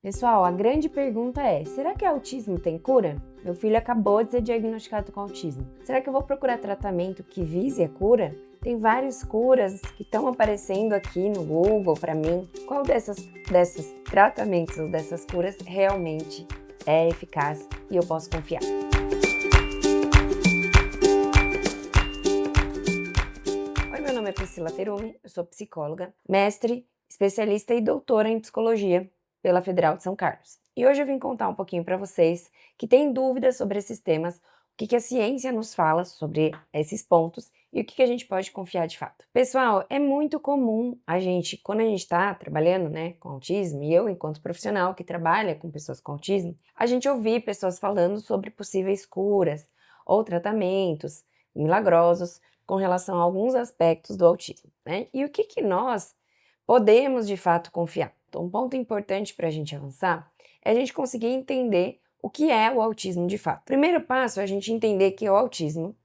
Pessoal, a grande pergunta é: será que autismo tem cura? Meu filho acabou de ser diagnosticado com autismo. Será que eu vou procurar tratamento que vise a cura? Tem várias curas que estão aparecendo aqui no Google para mim. Qual desses tratamentos ou dessas curas realmente é eficaz e eu posso confiar? Oi, meu nome é Priscila Terumi, eu sou psicóloga, mestre, especialista e doutora em psicologia pela Federal de São Carlos. E hoje eu vim contar um pouquinho para vocês que têm dúvidas sobre esses temas, o que a ciência nos fala sobre esses pontos e o que a gente pode confiar de fato. Pessoal, é muito comum quando a gente está trabalhando, com autismo, e eu, enquanto profissional que trabalha com pessoas com autismo, a gente ouvir pessoas falando sobre possíveis curas ou tratamentos milagrosos com relação a alguns aspectos do autismo, né? E o que nós podemos de fato confiar? Então, um ponto importante para a gente avançar é a gente conseguir entender o que é o autismo de fato. O primeiro passo é a gente entender que o autismo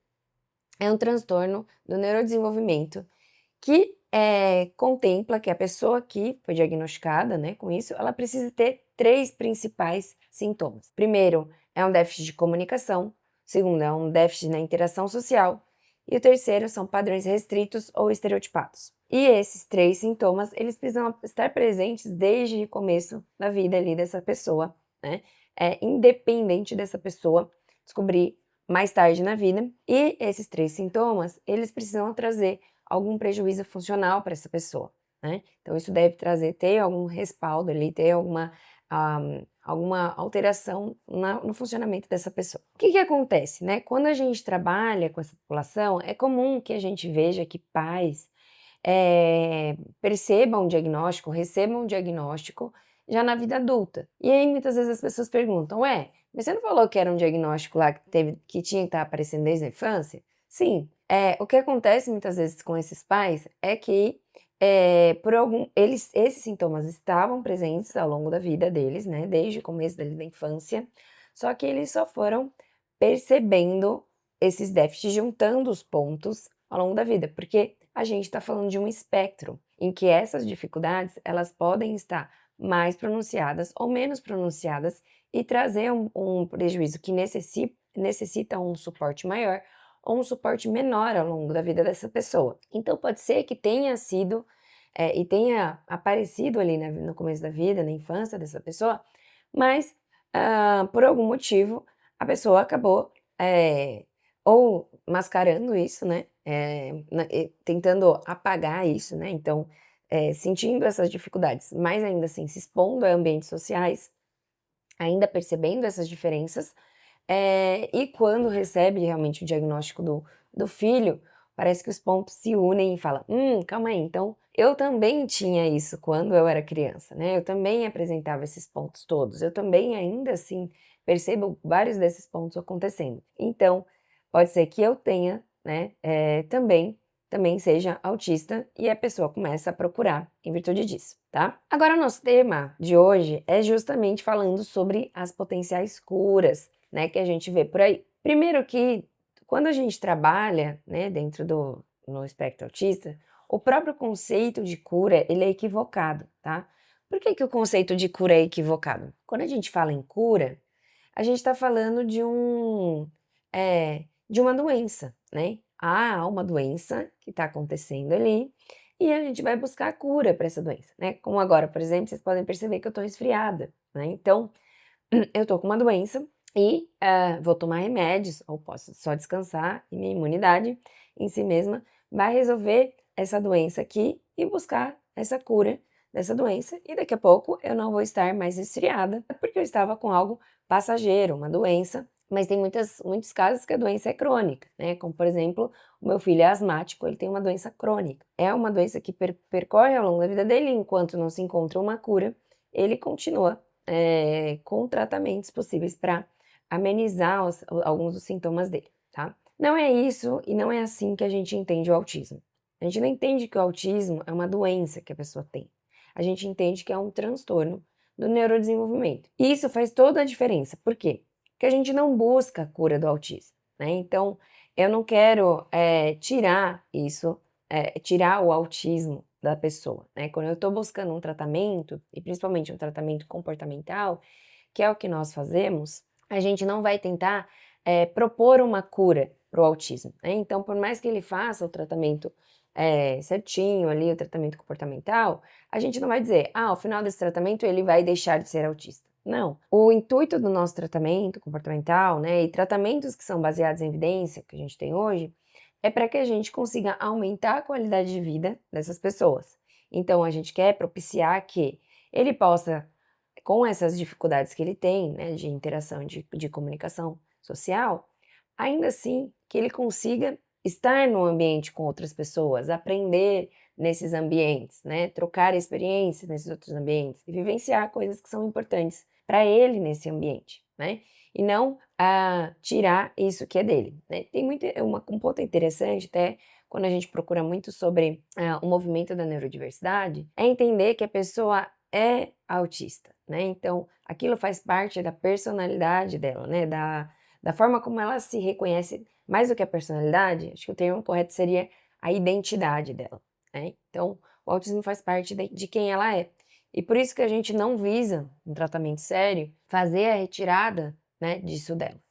é um transtorno do neurodesenvolvimento que contempla que a pessoa que foi diagnosticada, com isso, ela precisa ter 3 principais sintomas. Primeiro, é um déficit de comunicação. Segundo, é um déficit na interação social. E o terceiro são padrões restritos ou estereotipados. E esses 3 sintomas, eles precisam estar presentes desde o começo da vida ali dessa pessoa, né? Independente dessa pessoa descobrir mais tarde na vida. E esses 3 sintomas, eles precisam trazer algum prejuízo funcional para essa pessoa, né? Então isso deve ter algum respaldo ali, ter alguma alteração no funcionamento dessa pessoa. O que acontece, né? Quando a gente trabalha com essa população, é comum que a gente veja que pais recebam um diagnóstico já na vida adulta. E aí muitas vezes as pessoas perguntam, mas você não falou que era um diagnóstico lá que tinha que estar aparecendo desde a infância? Sim. O que acontece muitas vezes com esses pais é que esses sintomas estavam presentes ao longo da vida deles, né, desde o começo da infância, só que eles só foram percebendo esses déficits, juntando os pontos ao longo da vida, porque a gente está falando de um espectro em que essas dificuldades elas podem estar mais pronunciadas ou menos pronunciadas e trazer um prejuízo que necessita um suporte maior ou um suporte menor ao longo da vida dessa pessoa. Então pode ser que tenha sido e tenha aparecido ali no começo da vida, na infância dessa pessoa, mas por algum motivo a pessoa acabou ou mascarando isso, né, tentando apagar isso, né, então sentindo essas dificuldades, mas ainda assim se expondo a ambientes sociais, ainda percebendo essas diferenças, e quando recebe realmente o diagnóstico do filho, parece que os pontos se unem e fala, calma aí, então eu também tinha isso quando eu era criança, né? Eu também apresentava esses pontos todos, eu também ainda assim percebo vários desses pontos acontecendo. Então, pode ser que eu tenha, né, também seja autista e a pessoa começa a procurar em virtude disso, tá? Agora, o nosso tema de hoje é justamente falando sobre as potenciais curas, né, que a gente vê por aí. Primeiro que, quando a gente trabalha, né, no espectro autista, o próprio conceito de cura, ele é equivocado, tá? Por que o conceito de cura é equivocado? Quando a gente fala em cura, a gente está falando de uma doença, né? Há uma doença que está acontecendo ali e a gente vai buscar a cura para essa doença, né? Como agora, por exemplo, vocês podem perceber que eu estou resfriada, né? Então, eu estou com uma doença e vou tomar remédios, ou posso só descansar e minha imunidade em si mesma vai resolver essa doença aqui e buscar essa cura dessa doença, e daqui a pouco eu não vou estar mais resfriada, porque eu estava com algo passageiro, uma doença, mas tem muitos casos que a doença é crônica, né? Como, por exemplo, o meu filho é asmático, ele tem uma doença crônica. É uma doença que percorre ao longo da vida dele, enquanto não se encontra uma cura, ele continua com tratamentos possíveis para amenizar alguns dos sintomas dele, tá? Não é isso e não é assim que a gente entende o autismo. A gente não entende que o autismo é uma doença que a pessoa tem. A gente entende que é um transtorno do neurodesenvolvimento. E isso faz toda a diferença. Por quê? Porque a gente não busca a cura do autismo, né? Então, eu não quero tirar o autismo da pessoa, né? Quando eu estou buscando um tratamento, e principalmente um tratamento comportamental, que é o que nós fazemos, a gente não vai tentar propor uma cura para o autismo, né? Então, por mais que ele faça o tratamento certinho ali, o tratamento comportamental, a gente não vai dizer, ao final desse tratamento ele vai deixar de ser autista. Não. O intuito do nosso tratamento comportamental, né, e tratamentos que são baseados em evidência, que a gente tem hoje, é para que a gente consiga aumentar a qualidade de vida dessas pessoas. Então, a gente quer propiciar que ele possa, com essas dificuldades que ele tem, né, de interação, de comunicação social, ainda assim que ele consiga estar no ambiente com outras pessoas, aprender nesses ambientes, né, trocar experiências nesses outros ambientes e vivenciar coisas que são importantes para ele nesse ambiente, né, e não tirar isso que é dele, né. Tem um ponto interessante até quando a gente procura muito sobre o movimento da neurodiversidade, é entender que a pessoa é autista, né, então aquilo faz parte da personalidade dela, né, da forma como ela se reconhece, mais do que a personalidade, acho que o termo correto seria a identidade dela, né? Então, o autismo faz parte de quem ela é. E por isso que a gente não visa, um tratamento sério, fazer a retirada, né, disso dela.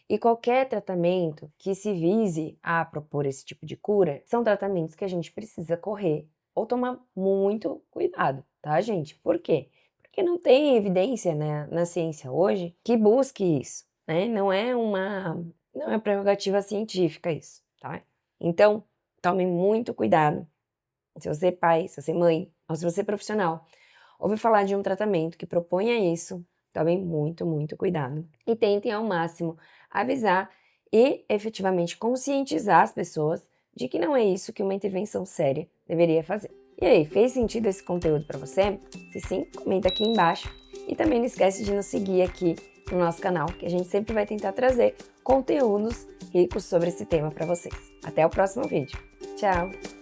E qualquer tratamento que se vise a propor esse tipo de cura, são tratamentos que a gente precisa correr ou tomar muito cuidado, tá, gente? Por quê? Porque não tem evidência, né, na ciência hoje que busque isso, né? Não é prerrogativa científica isso, tá? Então, tome muito cuidado. Se você é pai, se você é mãe, ou se você é profissional, ouve falar de um tratamento que proponha isso, tomem muito, muito cuidado. E tentem ao máximo avisar e efetivamente conscientizar as pessoas de que não é isso que uma intervenção séria deveria fazer. E aí, fez sentido esse conteúdo para você? Se sim, comenta aqui embaixo. E também não esquece de nos seguir aqui no nosso canal, que a gente sempre vai tentar trazer conteúdos ricos sobre esse tema para vocês. Até o próximo vídeo. Tchau!